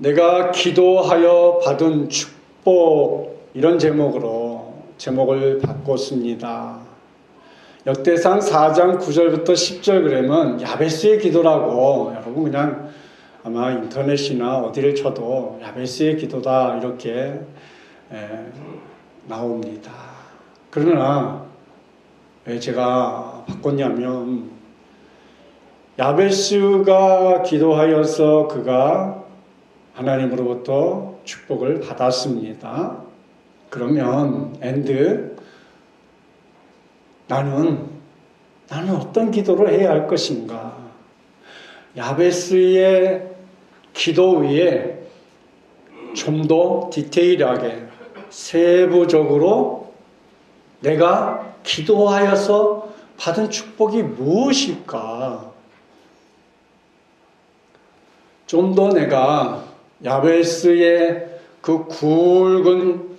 내가 기도하여 받은 축복, 이런 제목을 바꿨습니다. 역대상 4장 9절부터 10절 그러면 야베스의 기도라고, 여러분 그냥 아마 인터넷이나 어디를 쳐도 야베스의 기도다 이렇게 나옵니다. 그러나 왜 제가 바꿨냐면, 야베스가 기도하여서 그가 하나님으로부터 축복을 받았습니다. 그러면 나는 어떤 기도를 해야 할 것인가? 야베스의 기도 위에 좀 더 디테일하게 세부적으로 내가 기도하여서 받은 축복이 무엇일까? 좀 더 내가 야베스의 그 굵은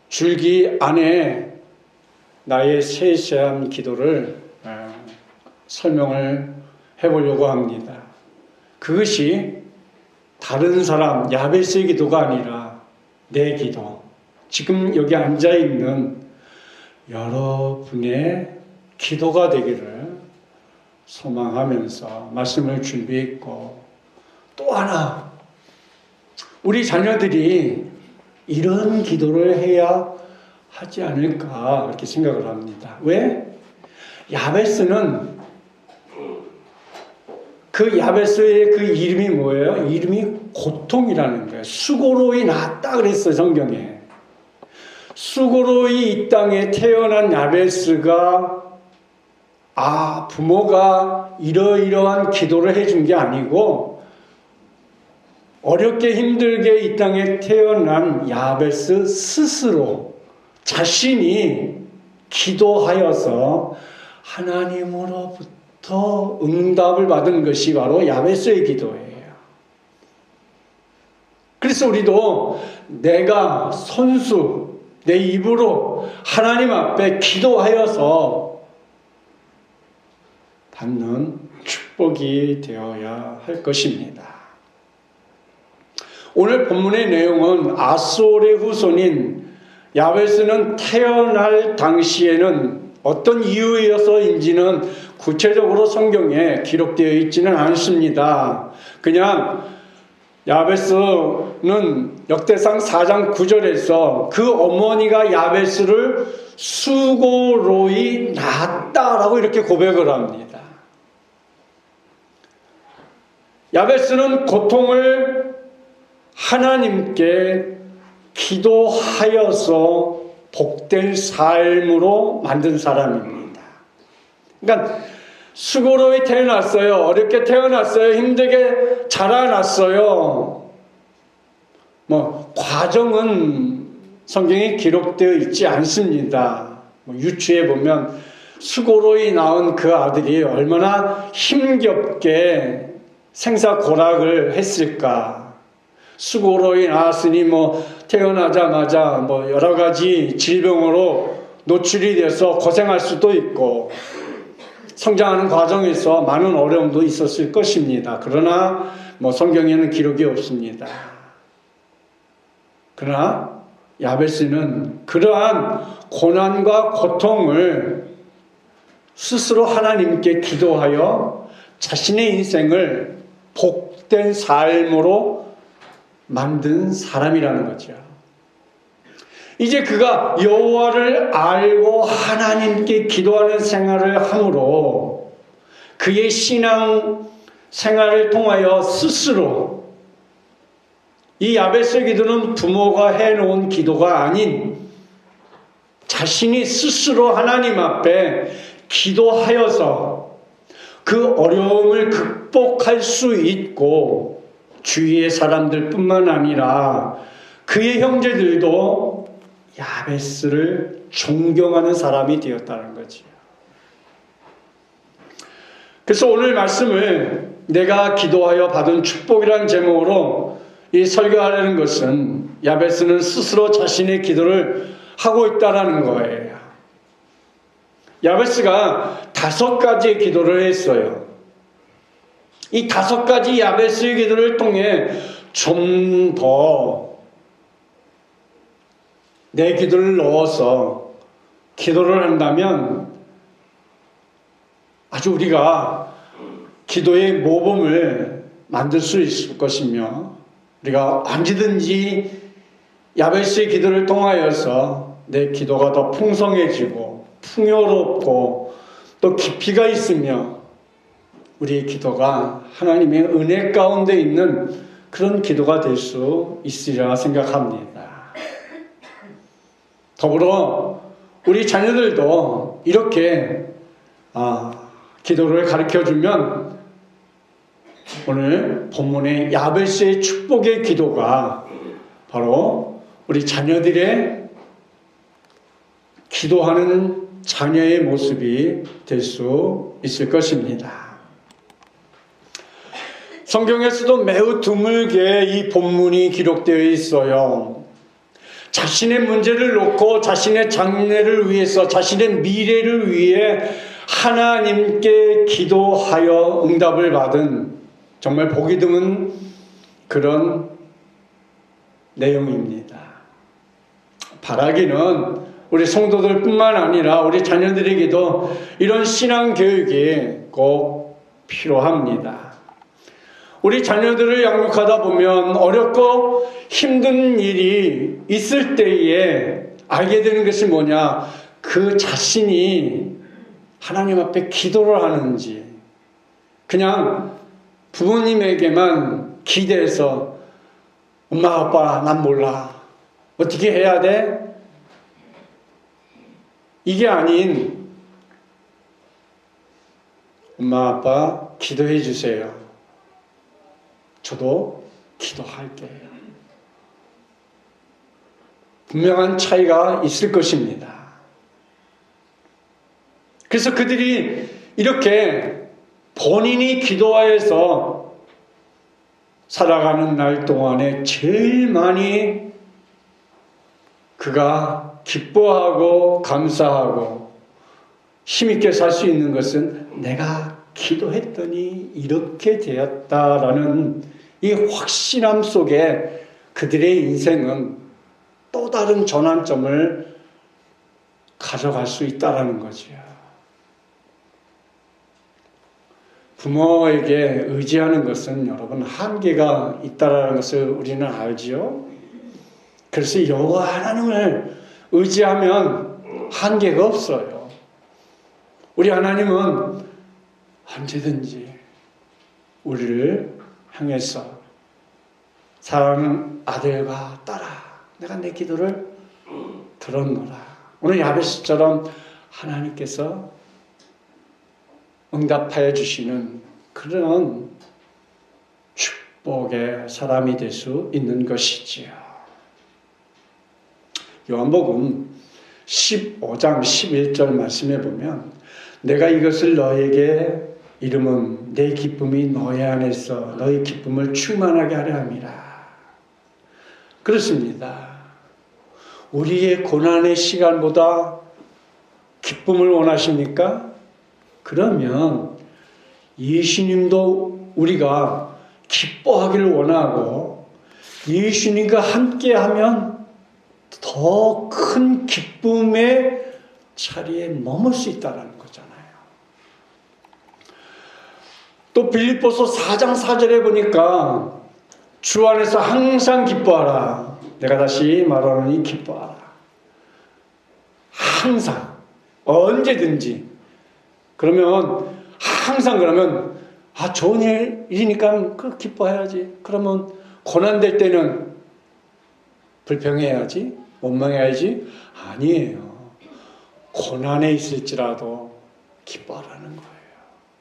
줄기 안에 나의 세세한 기도를 설명을 해보려고 합니다. 그것이 다른 사람 야베스의 기도가 아니라 내 기도, 지금 여기 앉아있는 여러분의 기도가 되기를 소망하면서 말씀을 준비했고, 또 하나 우리 자녀들이 이런 기도를 해야 하지 않을까 이렇게 생각을 합니다. 왜? 야베스는 그 야베스의 그 이름이 뭐예요? 이름이 고통이라는 거예요. 수고로이 낳았다 그랬어요, 성경에. 수고로이 이 땅에 태어난 야베스가 부모가 이러이러한 기도를 해준 게 아니고, 어렵게 힘들게 이 땅에 태어난 야베스 스스로 자신이 기도하여서 하나님으로부터 응답을 받은 것이 바로 야베스의 기도예요. 그래서 우리도 내가 내 입으로 하나님 앞에 기도하여서 받는 축복이 되어야 할 것입니다. 오늘 본문의 내용은 아솔의 후손인 야베스는 태어날 당시에는 어떤 이유여서인지는 구체적으로 성경에 기록되어 있지는 않습니다. 그냥 야베스는 역대상 4장 9절에서 그 어머니가 야베스를 수고로이 낳았다라고 이렇게 고백을 합니다. 야베스는 고통을 하나님께 기도하여서 복된 삶으로 만든 사람입니다. 그러니까 수고로이 태어났어요. 어렵게 태어났어요. 힘들게 자라났어요. 과정은 성경에 기록되어 있지 않습니다. 유추해 보면 수고로이 낳은 그 아들이 얼마나 힘겹게 생사고락을 했을까. 수고로이 낳았으니 태어나자마자 여러 가지 질병으로 노출이 돼서 고생할 수도 있고, 성장하는 과정에서 많은 어려움도 있었을 것입니다. 그러나 성경에는 기록이 없습니다. 그러나 야베스는 그러한 고난과 고통을 스스로 하나님께 기도하여 자신의 인생을 복된 삶으로 만든 사람이라는 거죠. 이제 그가 여호와를 알고 하나님께 기도하는 생활을 함으로 그의 신앙 생활을 통하여 스스로, 이 야베스의 기도는 부모가 해놓은 기도가 아닌 자신이 스스로 하나님 앞에 기도하여서 그 어려움을 극복할 수 있고, 주위의 사람들 뿐만 아니라 그의 형제들도 야베스를 존경하는 사람이 되었다는 거지요. 그래서 오늘 말씀을 내가 기도하여 받은 축복이라는 제목으로 이 설교하려는 것은, 야베스는 스스로 자신의 기도를 하고 있다는 거예요. 야베스가 5가지의 기도를 했어요. 이 5가지 야베스의 기도를 통해 좀 더 내 기도를 넣어서 기도를 한다면 아주 우리가 기도의 모범을 만들 수 있을 것이며, 우리가 언제든지 야베스의 기도를 통하여서 내 기도가 더 풍성해지고 풍요롭고 또 깊이가 있으며 우리의 기도가 하나님의 은혜 가운데 있는 그런 기도가 될 수 있으리라 생각합니다. 더불어 우리 자녀들도 이렇게 기도를 가르쳐주면 오늘 본문의 야베스의 축복의 기도가 바로 우리 자녀들의 기도하는 자녀의 모습이 될 수 있을 것입니다. 성경에서도 매우 드물게 이 본문이 기록되어 있어요. 자신의 문제를 놓고 자신의 장래를 위해서, 자신의 미래를 위해 하나님께 기도하여 응답을 받은 정말 보기 드문 그런 내용입니다. 바라기는 우리 성도들 뿐만 아니라 우리 자녀들에게도 이런 신앙 교육이 꼭 필요합니다. 우리 자녀들을 양육하다 보면 어렵고 힘든 일이 있을 때에 알게 되는 것이 뭐냐? 그 자신이 하나님 앞에 기도를 하는지, 그냥 부모님에게만 기대해서 엄마 아빠 난 몰라 어떻게 해야 돼? 이게 아닌 엄마 아빠 기도해 주세요. 저도 기도할게요. 분명한 차이가 있을 것입니다. 그래서 그들이 이렇게 본인이 기도하여서 살아가는 날 동안에 제일 많이 그가 기뻐하고 감사하고 힘있게 살 수 있는 것은 내가 기도했더니 이렇게 되었다라는 이 확신함 속에 그들의 인생은 또 다른 전환점을 가져갈 수 있다라는 거죠. 부모에게 의지하는 것은 여러분 한계가 있다라는 것을 우리는 알지요. 그래서 여호와 하나님을 의지하면 한계가 없어요. 우리 하나님은 언제든지 우리를 향해서 사랑하는 아들과 딸아, 내가 내 기도를 들었노라. 오늘 야베스처럼 하나님께서 응답하여 주시는 그런 축복의 사람이 될 수 있는 것이지요. 요한복음 15장 11절 말씀해 보면 내가 이것을 너에게 이름은 내 기쁨이 너희 안에서 너희 기쁨을 충만하게 하려 함이라. 그렇습니다. 우리의 고난의 시간보다 기쁨을 원하십니까? 그러면 예수님도 우리가 기뻐하기를 원하고 예수님과 함께하면 더 큰 기쁨의 자리에 머물 수 있다는 거잖아요. 또 빌립보서 4장 4절에 보니까 주 안에서 항상 기뻐하라. 내가 다시 말하노니 기뻐하라. 항상, 언제든지. 그러면 항상 그러면 좋은 일이니까 기뻐해야지. 그러면 고난될 때는 불평해야지, 원망해야지. 아니에요. 고난에 있을지라도 기뻐하라는 거예요.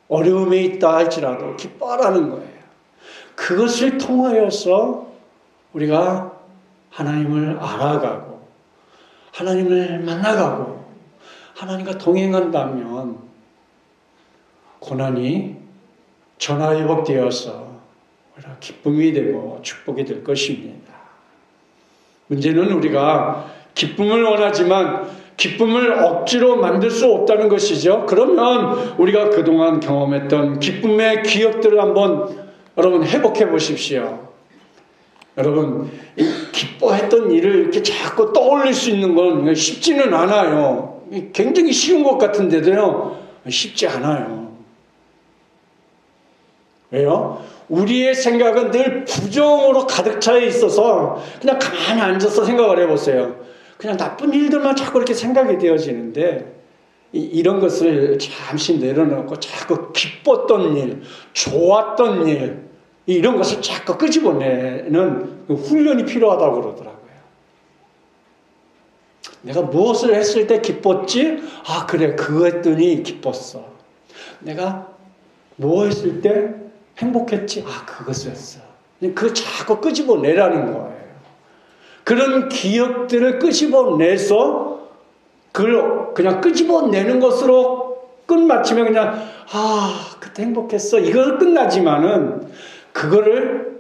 어려움에 있다 할지라도 기뻐하라는 거예요. 그것을 통하여서 우리가 하나님을 알아가고 하나님을 만나가고 하나님과 동행한다면 고난이 전화회복되어서 기쁨이 되고 축복이 될 것입니다. 문제는 우리가 기쁨을 원하지만 기쁨을 억지로 만들 수 없다는 것이죠. 그러면 우리가 그동안 경험했던 기쁨의 기억들을 한번 여러분 회복해 보십시오. 여러분, 이 기뻐했던 일을 이렇게 자꾸 떠올릴 수 있는 건 쉽지는 않아요. 굉장히 쉬운 것 같은데도요, 쉽지 않아요. 왜요? 우리의 생각은 늘 부정으로 가득 차 있어서 그냥 가만히 앉아서 생각을 해보세요. 그냥 나쁜 일들만 자꾸 이렇게 생각이 되어지는데, 이런 것을 잠시 내려놓고 자꾸 기뻤던 일, 좋았던 일, 이런 것을 자꾸 끄집어내는 훈련이 필요하다고 그러더라고요. 내가 무엇을 했을 때 기뻤지? 아, 그래, 그거 했더니 기뻤어. 내가 뭐 했을 때 행복했지? 아, 그것을 했어. 그거 자꾸 끄집어내라는 거예요. 그런 기억들을 끄집어내서 그걸 그냥 끄집어내는 것으로 끝마치면 그냥 그때 행복했어. 이걸 끝나지만은 그거를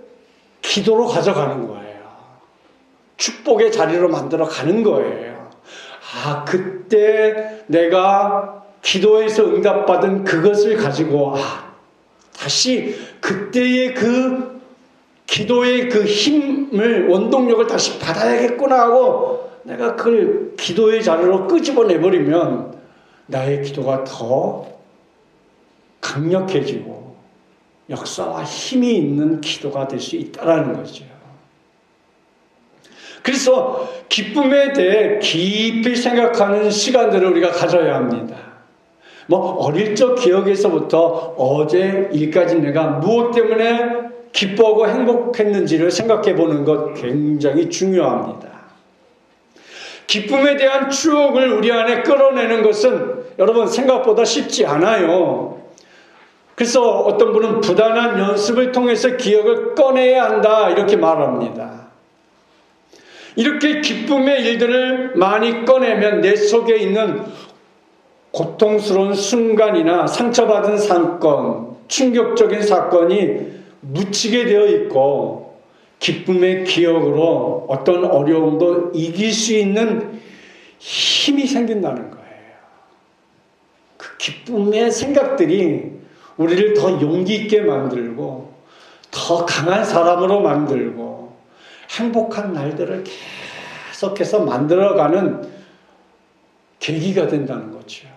기도로 가져가는 거예요. 축복의 자리로 만들어 가는 거예요. 그때 내가 기도에서 응답받은 그것을 가지고 다시 그때의 그 기도의 그 힘을, 원동력을 다시 받아야겠구나 하고 내가 그걸 기도의 자리로 끄집어내버리면 나의 기도가 더 강력해지고 역사와 힘이 있는 기도가 될 수 있다는 거죠. 그래서 기쁨에 대해 깊이 생각하는 시간들을 우리가 가져야 합니다. 어릴 적 기억에서부터 어제 일까지 내가 무엇 때문에 기뻐하고 행복했는지를 생각해 보는 것 굉장히 중요합니다. 기쁨에 대한 추억을 우리 안에 끌어내는 것은 여러분 생각보다 쉽지 않아요. 그래서 어떤 분은 부단한 연습을 통해서 기억을 꺼내야 한다 이렇게 말합니다. 이렇게 기쁨의 일들을 많이 꺼내면 내 속에 있는 고통스러운 순간이나 상처받은 사건, 충격적인 사건이 묻히게 되어 있고 기쁨의 기억으로 어떤 어려움도 이길 수 있는 힘이 생긴다는 거예요. 그 기쁨의 생각들이 우리를 더 용기 있게 만들고 더 강한 사람으로 만들고 행복한 날들을 계속해서 만들어가는 계기가 된다는 거죠.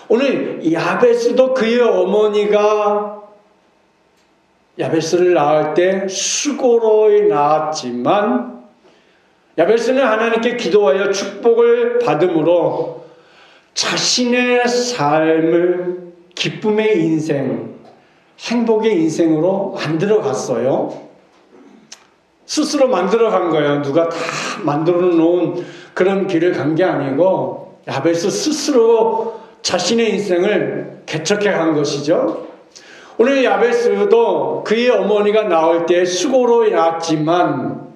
오늘 야베스도 그의 어머니가 야베스를 낳을 때 수고로 낳았지만 야베스는 하나님께 기도하여 축복을 받음으로 자신의 삶을 기쁨의 인생, 행복의 인생으로 만들어 갔어요. 스스로 만들어 간 거예요. 누가 다 만들어 놓은 그런 길을 간 게 아니고 야베스 스스로 자신의 인생을 개척해 간 것이죠. 오늘 야베스도 그의 어머니가 나올 때 수고로 낳았지만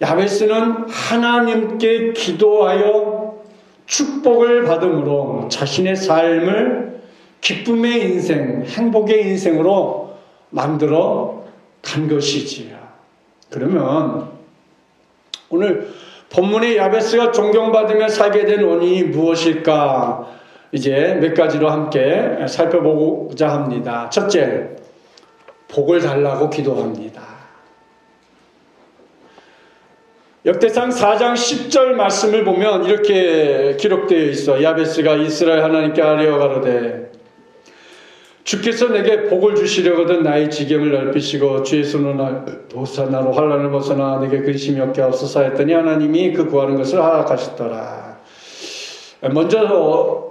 야베스는 하나님께 기도하여 축복을 받음으로 자신의 삶을 기쁨의 인생, 행복의 인생으로 만들어 간 것이지요. 그러면 오늘 본문의 야베스가 존경받으며 살게 된 원인이 무엇일까? 이제 몇 가지로 함께 살펴보고자 합니다. 첫째, 복을 달라고 기도합니다. 역대상 4장 10절 말씀을 보면 이렇게 기록되어 있어. 야베스가 이스라엘 하나님께 아뢰어 가로되 주께서 내게 복을 주시려거든 나의 지경을 넓히시고 주의 손을 도사 나로 환난을 벗어나 내게 근심이 없게 하옵소서 했더니 하나님이 그 구하는 것을 허락하셨더라. 먼저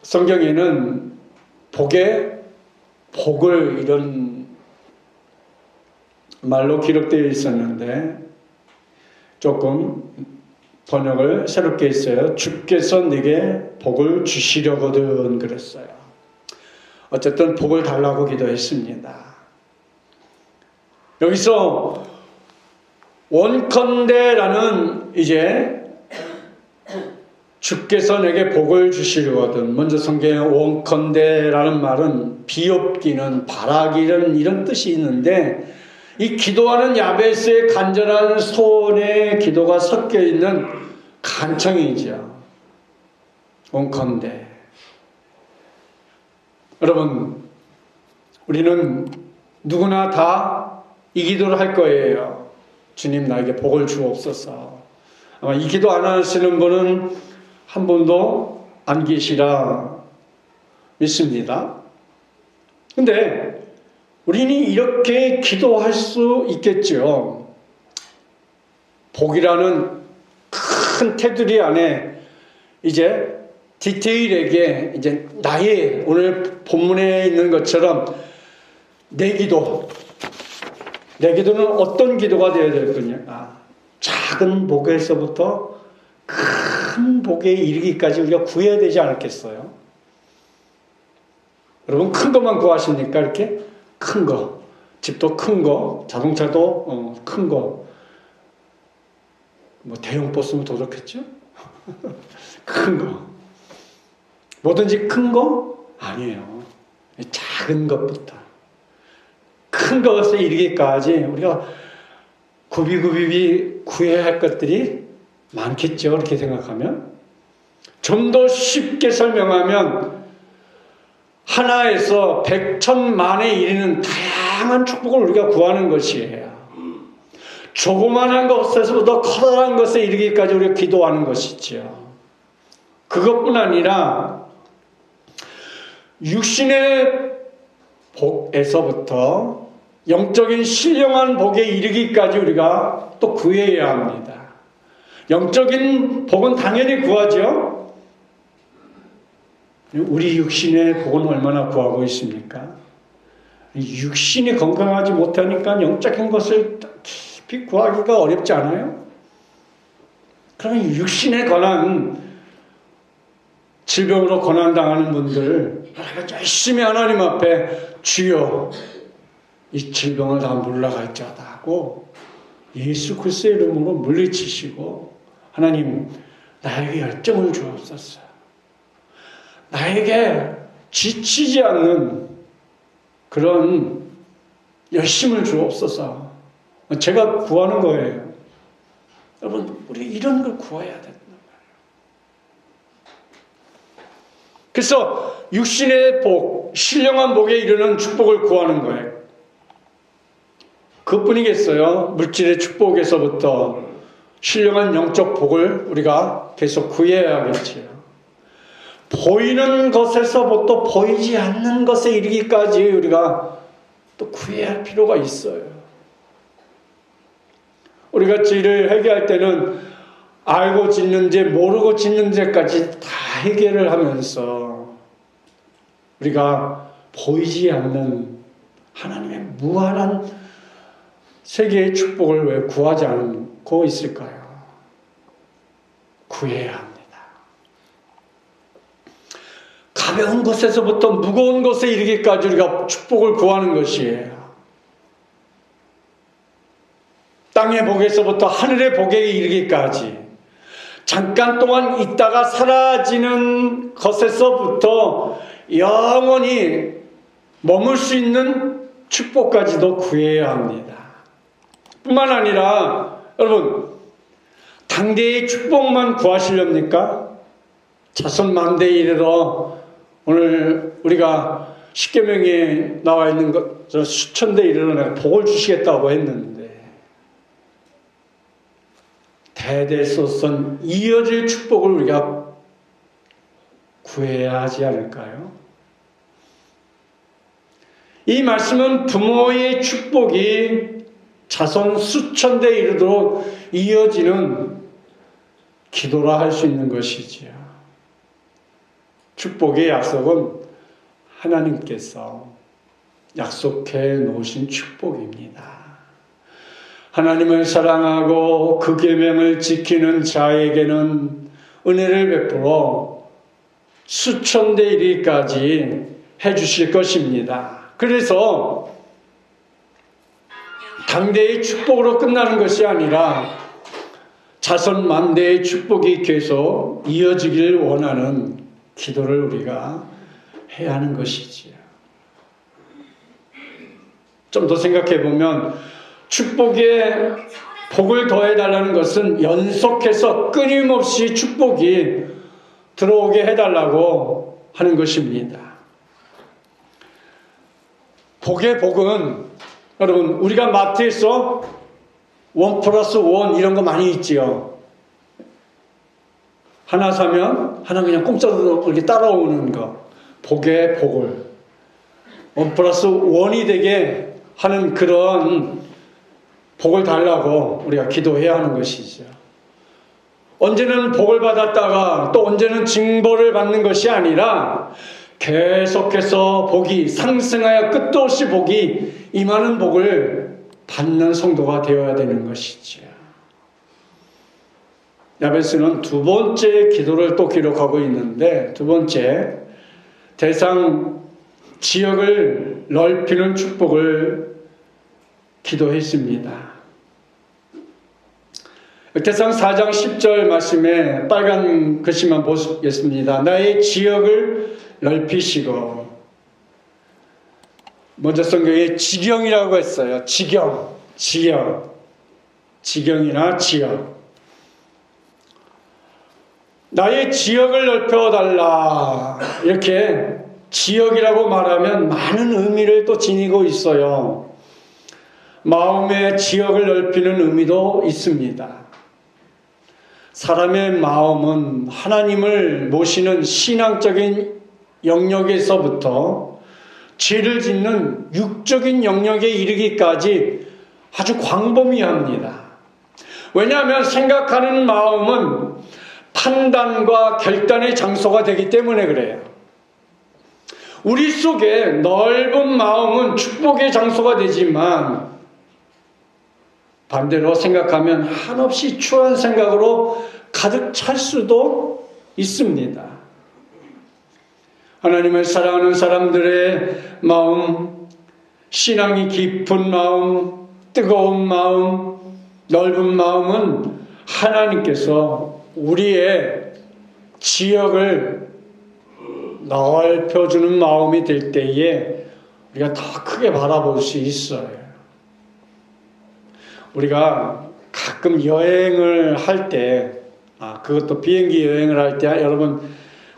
성경에는 복을 이런 말로 기록되어 있었는데 조금 번역을 새롭게 했어요. 주께서 내게 복을 주시려거든 그랬어요. 어쨌든 복을 달라고 기도했습니다. 여기서 원컨대라는 이제 주께서 내게 복을 주시려거든. 먼저 성경에 원컨대라는 말은 비옵기는 바라기는 이런 뜻이 있는데 이 기도하는 야베스의 간절한 소원의 기도가 섞여 있는 간청이죠. 원컨대 여러분, 우리는 누구나 다 이 기도를 할 거예요. 주님, 나에게 복을 주옵소서. 아마 이 기도 안 하시는 분은 한 분도 안 계시라 믿습니다. 근데 우리는 이렇게 기도할 수 있겠죠. 복이라는 큰 테두리 안에 이제 디테일하게 이제 나의 오늘 본문에 있는 것처럼 내 기도는 어떤 기도가 되어야 될 거냐. 작은 복에서부터 큰 복에 이르기까지 우리가 구해야 되지 않겠어요? 여러분, 큰 것만 구하십니까? 이렇게 큰 거, 집도 큰 거, 자동차도 큰 거, 뭐 대형 버스면 더 좋겠죠? 큰 거, 뭐든지 큰 거 아니에요. 작은 것부터 큰 것에 이르기까지 우리가 굽이굽이 구해야 할 것들이 많겠죠. 그렇게 생각하면 좀 더 쉽게 설명하면 하나에서 백천만에 이르는 다양한 축복을 우리가 구하는 것이에요. 조그만한 것에서부터 커다란 것에 이르기까지 우리가 기도하는 것이죠. 그것뿐 아니라 육신의 복에서부터 영적인 신령한 복에 이르기까지 우리가 또 구해야 합니다. 영적인 복은 당연히 구하죠. 우리 육신의 복은 얼마나 구하고 있습니까? 육신이 건강하지 못하니까 영적인 것을 깊이 구하기가 어렵지 않아요? 그러면 육신에 관한 질병으로 고난당하는 분들 열심히 하나님 앞에 주여 이 질병을 다 물러갈지어다 하고 예수 그리스도의 이름으로 물리치시고 하나님 나에게 열정을 주옵소서. 나에게 지치지 않는 그런 열심을 주옵소서. 제가 구하는 거예요. 여러분, 우리 이런 걸 구해야 된단 말이에요. 그래서 육신의 복, 신령한 복에 이르는 축복을 구하는 거예요. 그뿐이겠어요. 물질의 축복에서부터 신령한 영적 복을 우리가 계속 구해야겠지요. 보이는 것에서부터 보이지 않는 것에 이르기까지 우리가 또 구해야 할 필요가 있어요. 우리가 죄를 해결할 때는 알고 짓는 죄, 모르고 짓는 죄까지 다 해결을 하면서 우리가 보이지 않는 하나님의 무한한 세계의 축복을 왜 구하지 않고 있을까요? 구해야 합니다. 가벼운 것에서부터 무거운 것에 이르기까지 우리가 축복을 구하는 것이에요. 땅의 복에서부터 하늘의 복에 이르기까지 잠깐 동안 있다가 사라지는 것에서부터 영원히 머물 수 있는 축복까지도 구해야 합니다. 뿐만 아니라 여러분, 당대의 축복만 구하시렵니까? 자손 만대에 이르러 오늘 우리가 십계명에 나와 있는 것 수천 대 이르러 내가 복을 주시겠다고 했는데 대대손손 이어질 축복을 우리가 구해야 하지 않을까요? 이 말씀은 부모의 축복이 자손 수천 대 이르도록 이어지는 기도라 할 수 있는 것이지요. 축복의 약속은 하나님께서 약속해 놓으신 축복입니다. 하나님을 사랑하고 그 계명을 지키는 자에게는 은혜를 베풀어 수천 대 이르기까지 해주실 것입니다. 그래서 당대의 축복으로 끝나는 것이 아니라 자손 만대의 축복이 계속 이어지길 원하는 기도를 우리가 해야 하는 것이지요. 좀 더 생각해 보면 축복의 복을 더해달라는 것은 연속해서 끊임없이 축복이 들어오게 해달라고 하는 것입니다. 복의 복은 여러분 우리가 마트에서 1+1 이런 거 많이 있지요. 하나 사면 하나 그냥 공짜로 이렇게 따라오는 거. 복의 복을 1+1이 되게 하는 그런 복을 달라고 우리가 기도해야 하는 것이죠. 언제는 복을 받았다가 또 언제는 징벌을 받는 것이 아니라 계속해서 복이 상승하여 끝도 없이 복이 임하는 복을 받는 성도가 되어야 되는 것이죠. 야베스는 두 번째 기도를 또 기록하고 있는데, 두 번째 대상 지역을 넓히는 축복을 기도했습니다. 역대상 4장 10절 말씀에 빨간 글씨만 보겠습니다. 나의 지역을 넓히시고, 먼저 성경에 지경이라고 했어요. 지경이나 지역. 나의 지역을 넓혀달라. 이렇게 지역이라고 말하면 많은 의미를 또 지니고 있어요. 마음의 지역을 넓히는 의미도 있습니다. 사람의 마음은 하나님을 모시는 신앙적인 영역에서부터 죄를 짓는 육적인 영역에 이르기까지 아주 광범위합니다. 왜냐하면 생각하는 마음은 판단과 결단의 장소가 되기 때문에 그래요. 우리 속에 넓은 마음은 축복의 장소가 되지만 반대로 생각하면 한없이 추한 생각으로 가득 찰 수도 있습니다. 하나님을 사랑하는 사람들의 마음, 신앙이 깊은 마음, 뜨거운 마음, 넓은 마음은 하나님께서 우리의 지역을 넓혀주는 마음이 될 때에 우리가 더 크게 바라볼 수 있어요. 우리가 가끔 여행을 할 때, 그것도 비행기 여행을 할 때, 여러분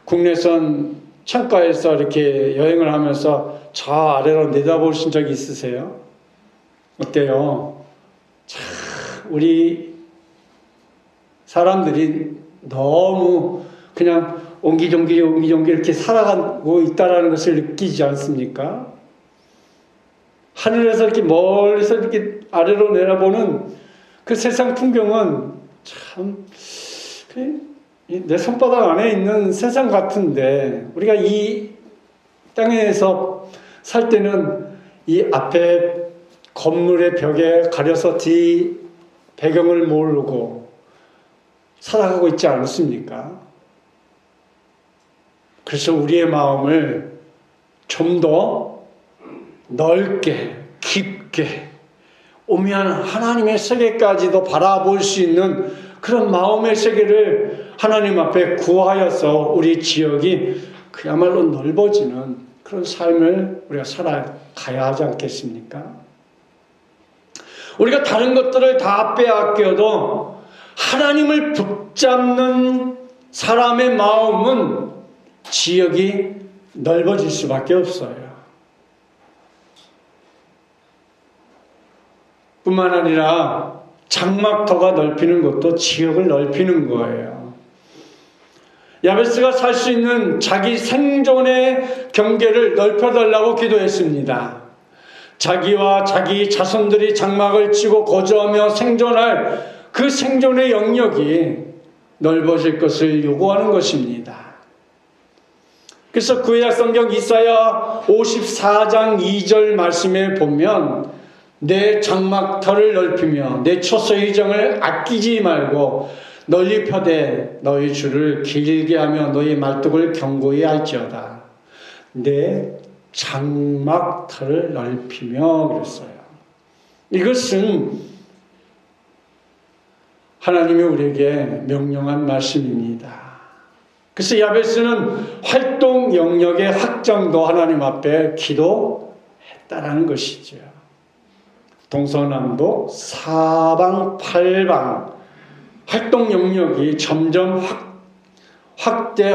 국내선 창가에서 이렇게 여행을 하면서 저 아래로 내다보신 적이 있으세요? 어때요? 참 우리 사람들이 너무 그냥 옹기종기 이렇게 살아가고 있다는 것을 느끼지 않습니까? 하늘에서 이렇게 멀리서 이렇게 아래로 내려보는 그 세상 풍경은 참 내 손바닥 안에 있는 세상 같은데, 우리가 이 땅에서 살 때는 이 앞에 건물의 벽에 가려서 뒤 배경을 모르고 살아가고 있지 않습니까? 그래서 우리의 마음을 좀 더 넓게, 깊게, 오면 하나님의 세계까지도 바라볼 수 있는 그런 마음의 세계를 하나님 앞에 구하여서 우리 지역이 그야말로 넓어지는 그런 삶을 우리가 살아가야 하지 않겠습니까? 우리가 다른 것들을 다 빼앗겨도 하나님을 붙잡는 사람의 마음은 지역이 넓어질 수밖에 없어요. 뿐만 아니라 장막터가 넓히는 것도 지역을 넓히는 거예요. 야베스가 살 수 있는 자기 생존의 경계를 넓혀달라고 기도했습니다. 자기와 자기 자손들이 장막을 치고 거주하며 생존할 그 생존의 영역이 넓어질 것을 요구하는 것입니다. 그래서 구약 성경 이사야 54장 2절 말씀에 보면 내 장막터를 넓히며 내 초소의 정을 아끼지 말고 널리 펴되 너희 줄을 길게 하며 너희 말뚝을 견고히 할지어다. 내 장막터를 넓히며 그랬어요. 이것은 하나님이 우리에게 명령한 말씀입니다. 그래서 야베스는 활동 영역의 확장도 하나님 앞에 기도했다라는 것이죠. 동서남북 사방팔방 활동 영역이 점점 확대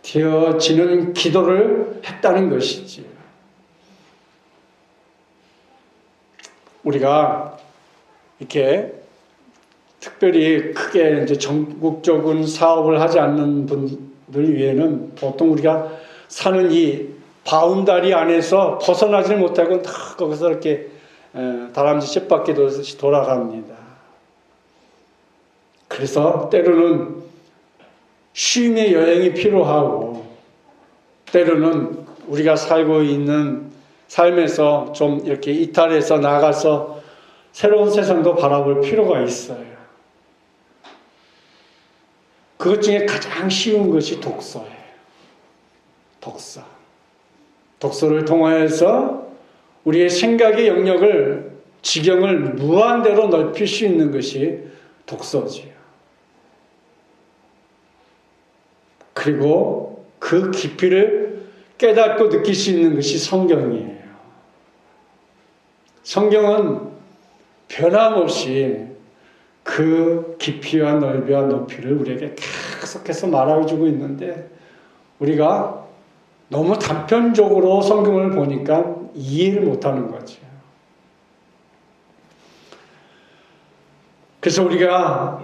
확산되어지는 기도를 했다는 것이지. 우리가 이렇게 특별히 크게 이제 전국적인 사업을 하지 않는 분들 위에는 보통 우리가 사는 이 바운다리 안에서 벗어나지 못하고 다 거기서 이렇게 다람쥐 쳇바퀴 돌듯이 돌아갑니다. 그래서 때로는 쉼의 여행이 필요하고, 때로는 우리가 살고 있는 삶에서 좀 이렇게 이탈해서 나가서 새로운 세상도 바라볼 필요가 있어요. 그것 중에 가장 쉬운 것이 독서예요. 독서를 통하여서 우리의 생각의 영역을, 지경을 무한대로 넓힐 수 있는 것이 독서지요. 그리고 그 깊이를 깨닫고 느낄 수 있는 것이 성경이에요. 성경은 변함없이 그 깊이와 넓이와 높이를 우리에게 계속해서 말해주고 있는데, 우리가 너무 단편적으로 성경을 보니까 이해를 못하는 거죠. 그래서 우리가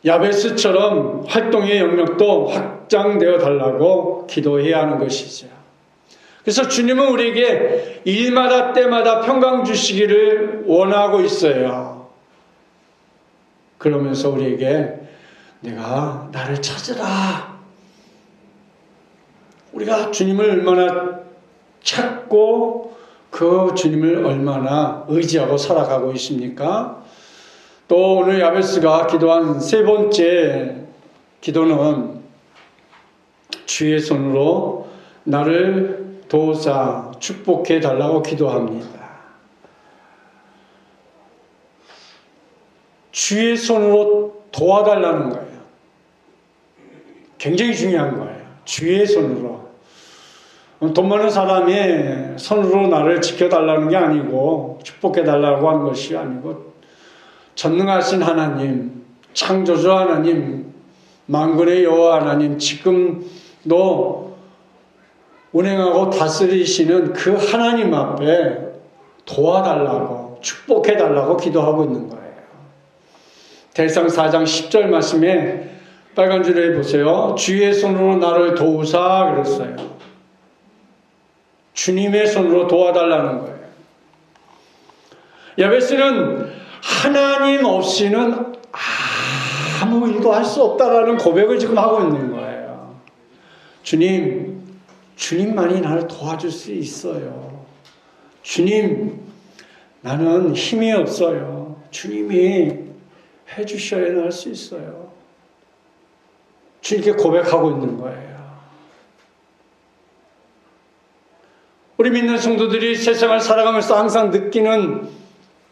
야베스처럼 활동의 영역도 확장되어 달라고 기도해야 하는 것이죠. 그래서 주님은 우리에게 일마다 때마다 평강 주시기를 원하고 있어요. 그러면서 우리에게 내가 나를 찾으라. 우리가 주님을 얼마나 찾고 그 주님을 얼마나 의지하고 살아가고 있습니까? 또 오늘 야베스가 기도한 세 번째 기도는 주의 손으로 나를 도우사 축복해 달라고 기도합니다. 주의 손으로 도와달라는 거예요. 굉장히 중요한 거예요. 주의 손으로. 돈 많은 사람이 손으로 나를 지켜달라는 게 아니고, 축복해 달라고 하는 것이 아니고, 전능하신 하나님, 창조주 하나님, 만군의 여호와 하나님, 지금도 운행하고 다스리시는 그 하나님 앞에 도와달라고, 축복해달라고 기도하고 있는 거예요. 대상 4장 10절 말씀에 빨간 줄에 보세요. 주의 손으로 나를 도우사 그랬어요. 주님의 손으로 도와달라는 거예요. 야베스는 하나님 없이는 아무 일도 할 수 없다라는 고백을 지금 하고 있는 거예요. 주님만이 나를 도와줄 수 있어요. 주님, 나는 힘이 없어요. 주님이 해주셔야 할 수 있어요. 주님께 고백하고 있는 거예요. 우리 믿는 성도들이 세상을 살아가면서 항상 느끼는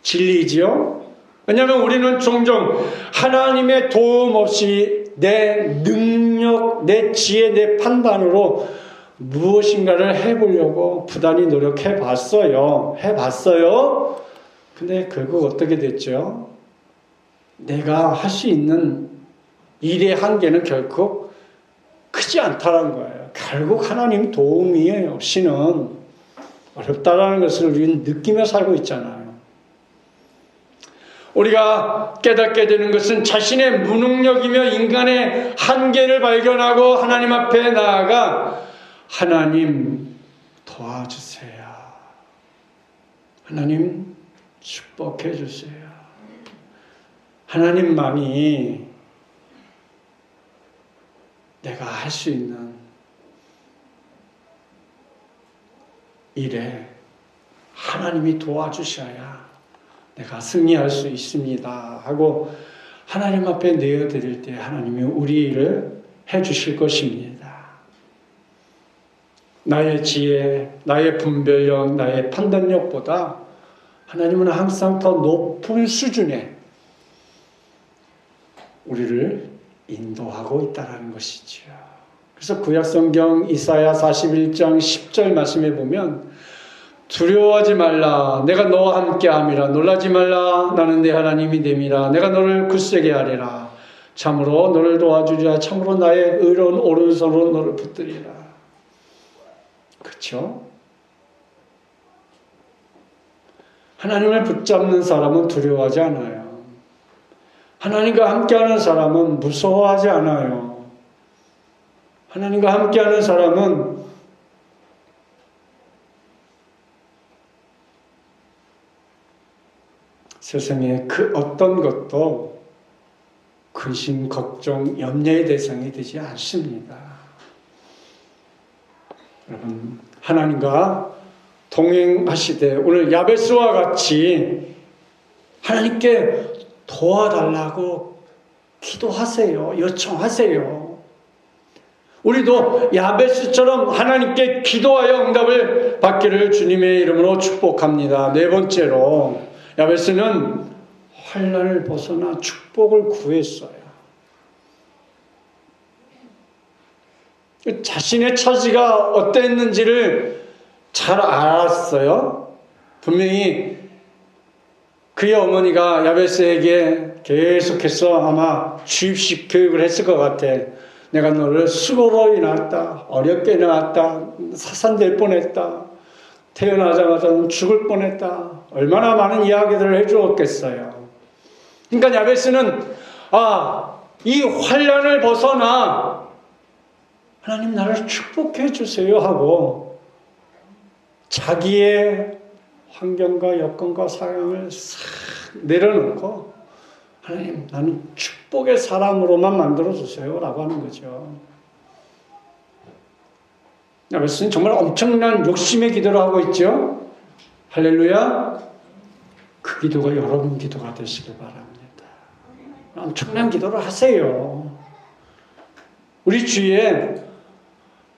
진리지요. 왜냐하면 우리는 종종 하나님의 도움 없이 내 능력, 내 지혜, 내 판단으로 무엇인가를 해보려고 부단히 노력해 봤어요. 근데 결국 어떻게 됐죠? 내가 할 수 있는 일의 한계는 결국 크지 않다는 거예요. 결국 하나님 도움이 없이는 어렵다라는 것을 우리는 느끼며 살고 있잖아요. 우리가 깨닫게 되는 것은 자신의 무능력이며 인간의 한계를 발견하고 하나님 앞에 나아가 하나님 도와주세요. 하나님 축복해 주세요. 하나님만이 내가 할 수 있는 일에 하나님이 도와주셔야 내가 승리할 수 있습니다 하고 하나님 앞에 내어드릴 때 하나님이 우리 일을 해주실 것입니다. 나의 지혜, 나의 분별력, 나의 판단력보다 하나님은 항상 더 높은 수준에 우리를 인도하고 있다는 것이죠. 그래서 구약성경 이사야 41장 10절 말씀에 보면 두려워하지 말라. 내가 너와 함께함이라. 놀라지 말라. 나는 네 하나님이 됨이라. 내가 너를 굳세게 하리라. 참으로 너를 도와주리라. 참으로 나의 의로운 오른손으로 너를 붙들리라. 그렇죠? 하나님을 붙잡는 사람은 두려워하지 않아요. 하나님과 함께하는 사람은 무서워하지 않아요. 하나님과 함께하는 사람은 세상에 그 어떤 것도 근심, 걱정, 염려의 대상이 되지 않습니다. 여러분, 하나님과 동행하시되 오늘 야베스와 같이 하나님께 도와달라고 기도하세요. 요청하세요. 우리도 야베스처럼 하나님께 기도하여 응답을 받기를 주님의 이름으로 축복합니다. 네 번째로 야베스는 환난을 벗어나 축복을 구했어요. 자신의 처지가 어땠는지를 잘 알았어요. 분명히 그의 어머니가 야베스에게 계속해서 아마 주입식 교육을 했을 것 같아. 내가 너를 수고로 낳았다. 어렵게 낳았다. 사산될 뻔했다. 태어나자마자 죽을 뻔했다. 얼마나 많은 이야기들을 해주었겠어요. 그러니까 야베스는 이 환난을 벗어나 하나님 나를 축복해 주세요 하고 자기의 환경과 여건과 상황을 싹 내려놓고 하나님 나는 축복의 사람으로만 만들어 주세요 라고 하는 거죠. 야베스는 정말 엄청난 욕심의 기도를 하고 있죠. 할렐루야. 그 기도가 여러분 기도가 되시길 바랍니다. 엄청난 기도를 하세요. 우리 주위에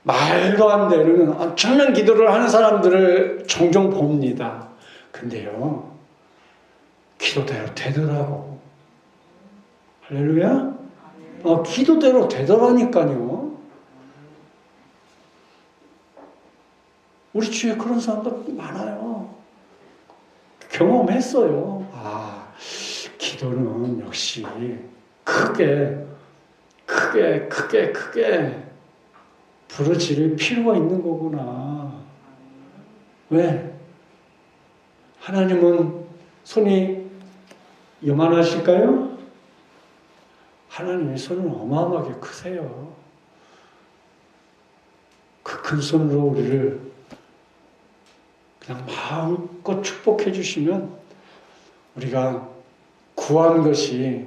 말도 안 되는 엄청난 기도를 하는 사람들을 종종 봅니다. 근데요, 기도대로 되더라고. 할렐루야? 기도대로 되더라니까요. 우리 주위에 그런 사람들 많아요. 경험했어요. 기도는 역시 크게 부르짖을 필요가 있는 거구나. 왜? 하나님은 손이 요만하실까요? 하나님의 손은 어마어마하게 크세요. 그 큰 손으로 우리를 그냥 마음껏 축복해 주시면 우리가 구한 것이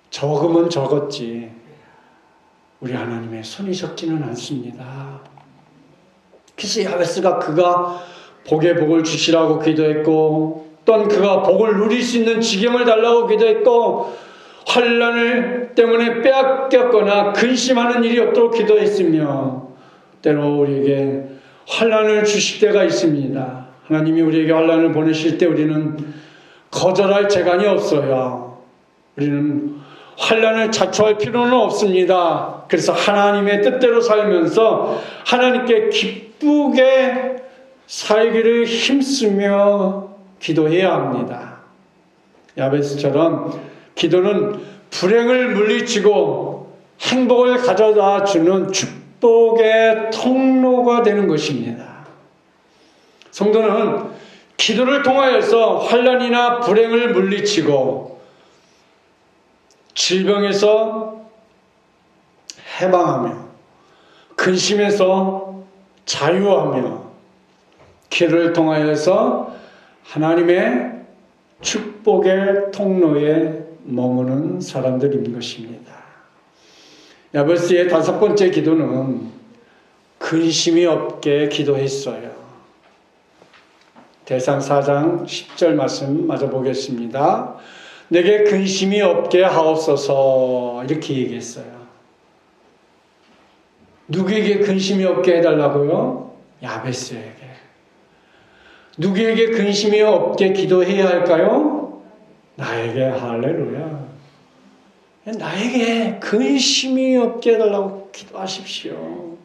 적으면 적었지 우리 하나님의 손이 적지는 않습니다. 그래서 야베스가 그가 복에 복을 주시라고 기도했고 또한 그가 복을 누릴 수 있는 지경을 달라고 기도했고 환난을 때문에 빼앗겼거나 근심하는 일이 없도록 기도했으며 때로 우리에게 환난을 주실 때가 있습니다. 하나님이 우리에게 환난을 보내실 때 우리는 거절할 재간이 없어요. 우리는 환난을 자초할 필요는 없습니다. 그래서 하나님의 뜻대로 살면서 하나님께 기쁘게 살기를 힘쓰며 기도해야 합니다. 야베스처럼 기도는 불행을 물리치고 행복을 가져다 주는 축복의 통로가 되는 것입니다. 성도는 기도를 통하여서 환난이나 불행을 물리치고 질병에서 해방하며 근심에서 자유하며 기도를 통하여서 하나님의 축복의 통로에 머무는 사람들인 것입니다. 야베스의 5번째 기도는 근심이 없게 기도했어요. 대상 4장 10절 말씀 마저 보겠습니다. 내게 근심이 없게 하옵소서 이렇게 얘기했어요. 누구에게 근심이 없게 해달라고요? 야베스에게. 누구에게 근심이 없게 기도해야 할까요? 나에게. 할렐루야. 나에게 근심이 없게 해달라고 기도하십시오.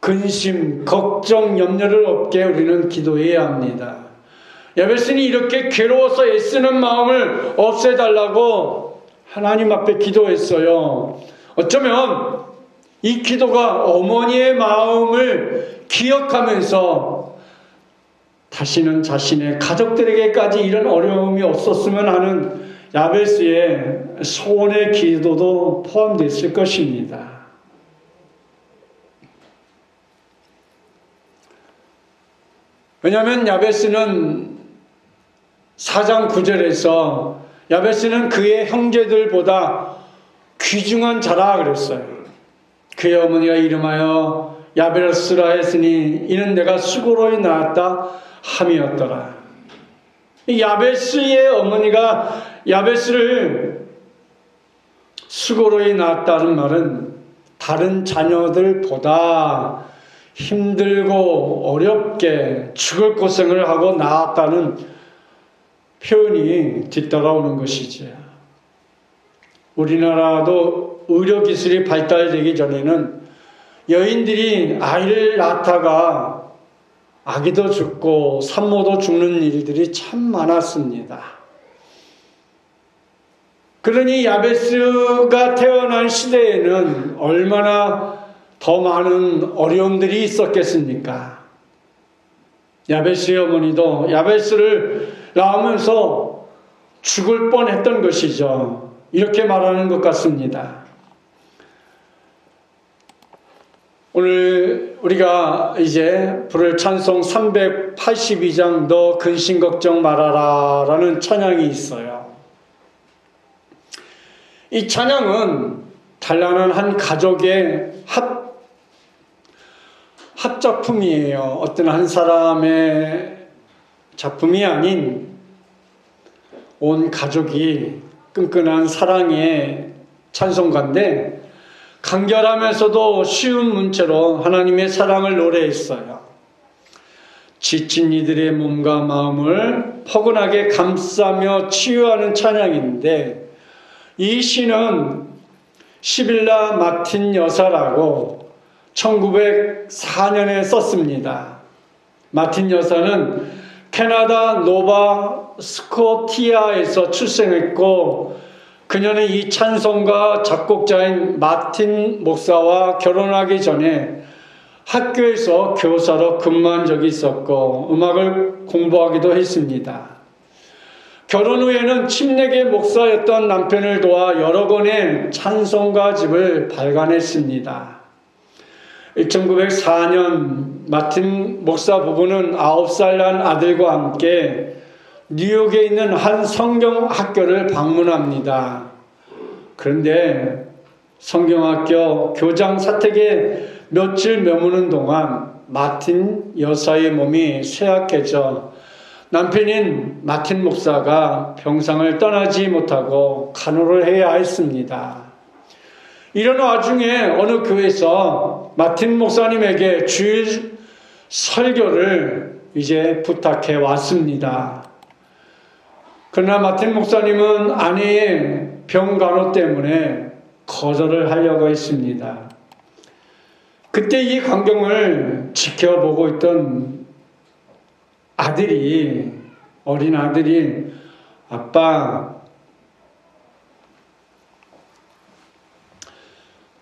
근심, 걱정, 염려를 없게 우리는 기도해야 합니다. 야베스는 이렇게 괴로워서 애쓰는 마음을 없애달라고 하나님 앞에 기도했어요. 어쩌면 이 기도가 어머니의 마음을 기억하면서 다시는 자신의 가족들에게까지 이런 어려움이 없었으면 하는 야베스의 소원의 기도도 포함됐을 것입니다. 왜냐하면 야베스는 4장 9절에서 야베스는 그의 형제들보다 귀중한 자라 그랬어요. 그의 어머니가 이름하여 야베스라 했으니 이는 내가 수고로이 낳았다 함이었더라. 야베스의 어머니가 야베스를 수고로이 낳았다는 말은 다른 자녀들보다 힘들고 어렵게 죽을 고생을 하고 낳았다는 표현이 뒤따라오는 것이죠. 우리나라도 의료기술이 발달되기 전에는 여인들이 아이를 낳다가 아기도 죽고 산모도 죽는 일들이 참 많았습니다. 그러니 야베스가 태어난 시대에는 얼마나 더 많은 어려움들이 있었겠습니까? 야베스의 어머니도 야베스를 낳으면서 죽을 뻔했던 것이죠. 이렇게 말하는 것 같습니다. 오늘 우리가 이제 부를 찬송 382장 너 근심 걱정 말아라 라는 찬양이 있어요. 이 찬양은 단란한 한 가족의 합작품이에요. 어떤 한 사람의 작품이 아닌 온 가족이 끈끈한 사랑의 찬송가인데 간결하면서도 쉬운 문체로 하나님의 사랑을 노래했어요. 지친 이들의 몸과 마음을 포근하게 감싸며 치유하는 찬양인데 이 시는 시빌라 마틴 여사라고 1904년에 썼습니다. 마틴 여사는 캐나다 노바 스코티아에서 출생했고 그녀는 이 찬송가 작곡자인 마틴 목사와 결혼하기 전에 학교에서 교사로 근무한 적이 있었고 음악을 공부하기도 했습니다. 결혼 후에는 침례교 목사였던 남편을 도와 여러 권의 찬송가집을 발간했습니다. 1904년 마틴 목사 부부는 9살 난 아들과 함께 뉴욕에 있는 한 성경학교를 방문합니다. 그런데 성경학교 교장 사택에 며칠 머무는 동안 마틴 여사의 몸이 쇠약해져 남편인 마틴 목사가 병상을 떠나지 못하고 간호를 해야 했습니다. 이런 와중에 어느 교회에서 마틴 목사님에게 주일 설교를 이제 부탁해 왔습니다. 그러나 마틴 목사님은 아내의 병간호 때문에 거절을 하려고 했습니다. 그때 이 광경을 지켜보고 있던 아들이, 어린 아들이 아빠,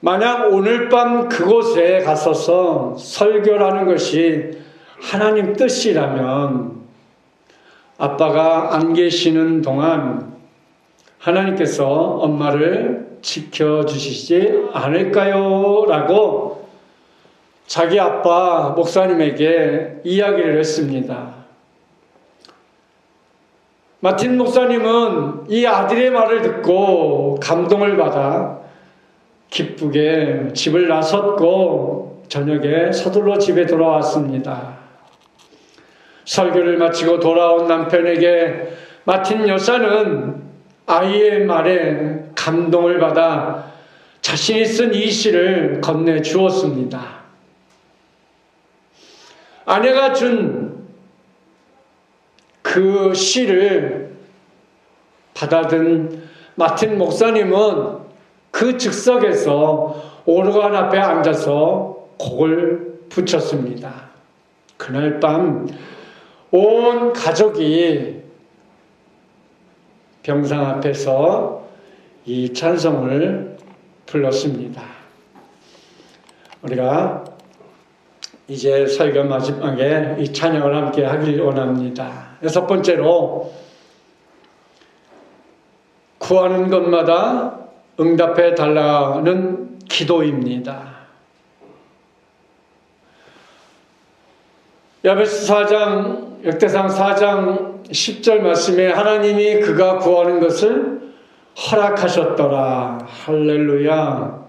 만약 오늘 밤 그곳에 가서서 설교라는 것이 하나님 뜻이라면 아빠가 안 계시는 동안 하나님께서 엄마를 지켜주시지 않을까요? 라고 자기 아빠 목사님에게 이야기를 했습니다. 마틴 목사님은 이 아들의 말을 듣고 감동을 받아 기쁘게 집을 나섰고 저녁에 서둘러 집에 돌아왔습니다. 설교를 마치고 돌아온 남편에게 마틴 여사는 아이의 말에 감동을 받아 자신이 쓴 이 시를 건네주었습니다. 아내가 준 그 시를 받아든 마틴 목사님은 그 즉석에서 오르간 앞에 앉아서 곡을 붙였습니다. 그날 밤 온 가족이 병상 앞에서 이 찬송을 불렀습니다. 우리가 이제 설교 마지막에 이 찬양을 함께 하길 원합니다. 6번째로, 구하는 것마다 응답해 달라는 기도입니다. 야베스 4장, 역대상 4장 10절 말씀에 하나님이 그가 구하는 것을 허락하셨더라. 할렐루야.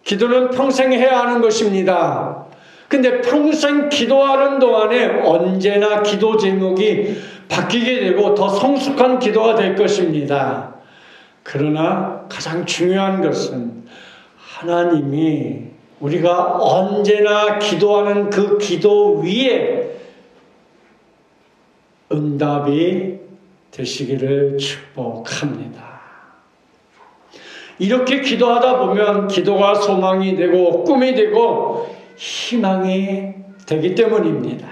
기도는 평생 해야 하는 것입니다. 근데 평생 기도하는 동안에 언제나 기도 제목이 바뀌게 되고 더 성숙한 기도가 될 것입니다. 그러나 가장 중요한 것은 하나님이 우리가 언제나 기도하는 그 기도 위에 응답이 되시기를 축복합니다. 이렇게 기도하다 보면 기도가 소망이 되고 꿈이 되고 희망이 되기 때문입니다.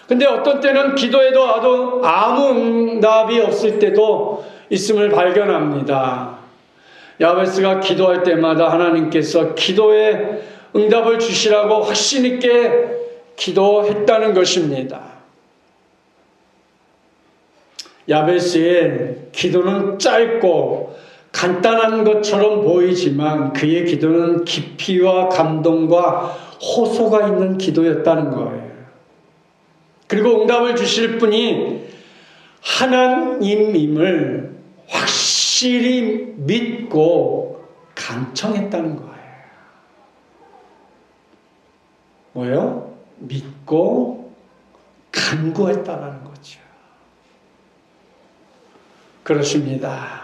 근데 어떤 때는 기도해도 아무 응답이 없을 때도 있음을 발견합니다. 야베스가 기도할 때마다 하나님께서 기도에 응답을 주시라고 확신 있게 기도했다는 것입니다. 야베스의 기도는 짧고 간단한 것처럼 보이지만 그의 기도는 깊이와 감동과 호소가 있는 기도였다는 거예요. 그리고 응답을 주실 분이 하나님임을 확실히 믿고 간청했다는 거예요. 뭐요? 믿고 간구했다는 거죠. 그렇습니다.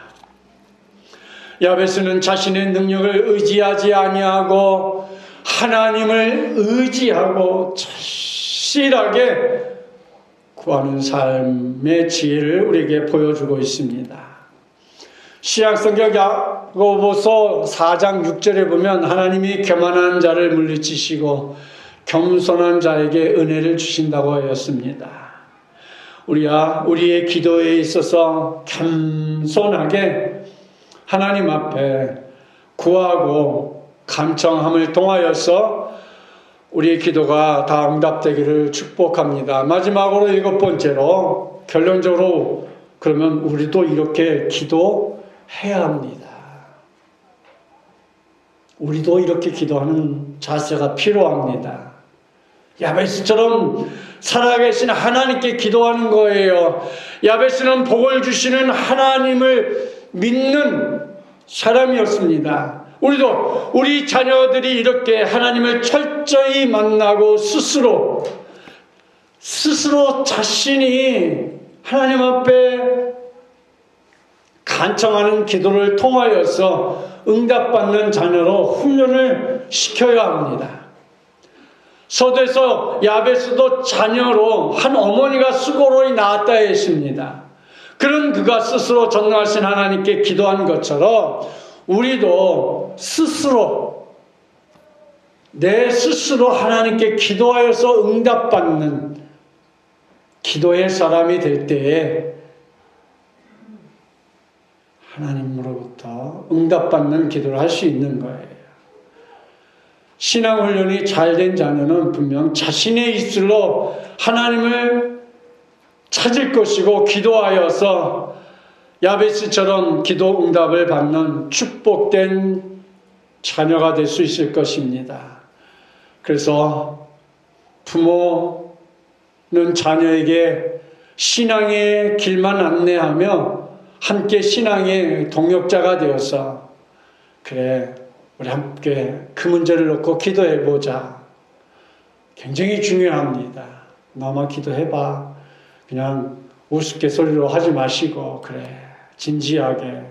야베스는 자신의 능력을 의지하지 아니하고 하나님을 의지하고 절실하게 구하는 삶의 지혜를 우리에게 보여주고 있습니다. 신약성경 야고보서 4장 6절에 보면 하나님이 교만한 자를 물리치시고 겸손한 자에게 은혜를 주신다고 하였습니다. 우리의 기도에 있어서 겸손하게 하나님 앞에 구하고 간청함을 통하여서 우리의 기도가 다 응답되기를 축복합니다. 마지막으로 7번째로, 결론적으로 그러면 우리도 이렇게 기도해야 합니다. 우리도 이렇게 기도하는 자세가 필요합니다. 야베스처럼 살아계신 하나님께 기도하는 거예요. 야베스는 복을 주시는 하나님을 믿는 사람이었습니다. 우리도 우리 자녀들이 이렇게 하나님을 철저히 만나고 스스로 자신이 하나님 앞에 간청하는 기도를 통하여서 응답받는 자녀로 훈련을 시켜야 합니다. 서두에서 야베스도 자녀로 한 어머니가 수고로이 낳았다 했습니다. 그런 그가 스스로 전능하신 하나님께 기도한 것처럼 우리도 내 스스로 하나님께 기도하여서 응답받는 기도의 사람이 될 때에 하나님으로부터 응답받는 기도를 할 수 있는 거예요. 신앙훈련이 잘된 자녀는 분명 자신의 입술로 하나님을 찾을 것이고 기도하여서 야베스처럼 기도 응답을 받는 축복된 자녀가 될 수 있을 것입니다. 그래서 부모는 자녀에게 신앙의 길만 안내하며 함께 신앙의 동역자가 되어서 그래 우리 함께 그 문제를 놓고 기도해보자. 굉장히 중요합니다. 너만 기도해봐. 그냥 우스갯소리로 하지 마시고 그래 진지하게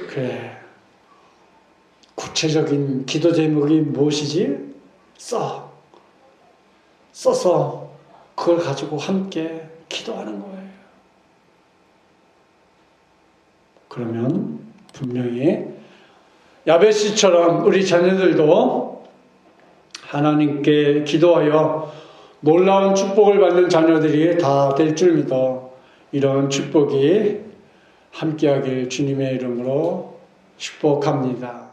그래 구체적인 기도 제목이 무엇이지? 써서 그걸 가지고 함께 기도하는 거예요. 그러면 분명히 야베스처럼 우리 자녀들도 하나님께 기도하여 놀라운 축복을 받는 자녀들이 다 될 줄 믿어 이런 축복이 함께하길 주님의 이름으로 축복합니다.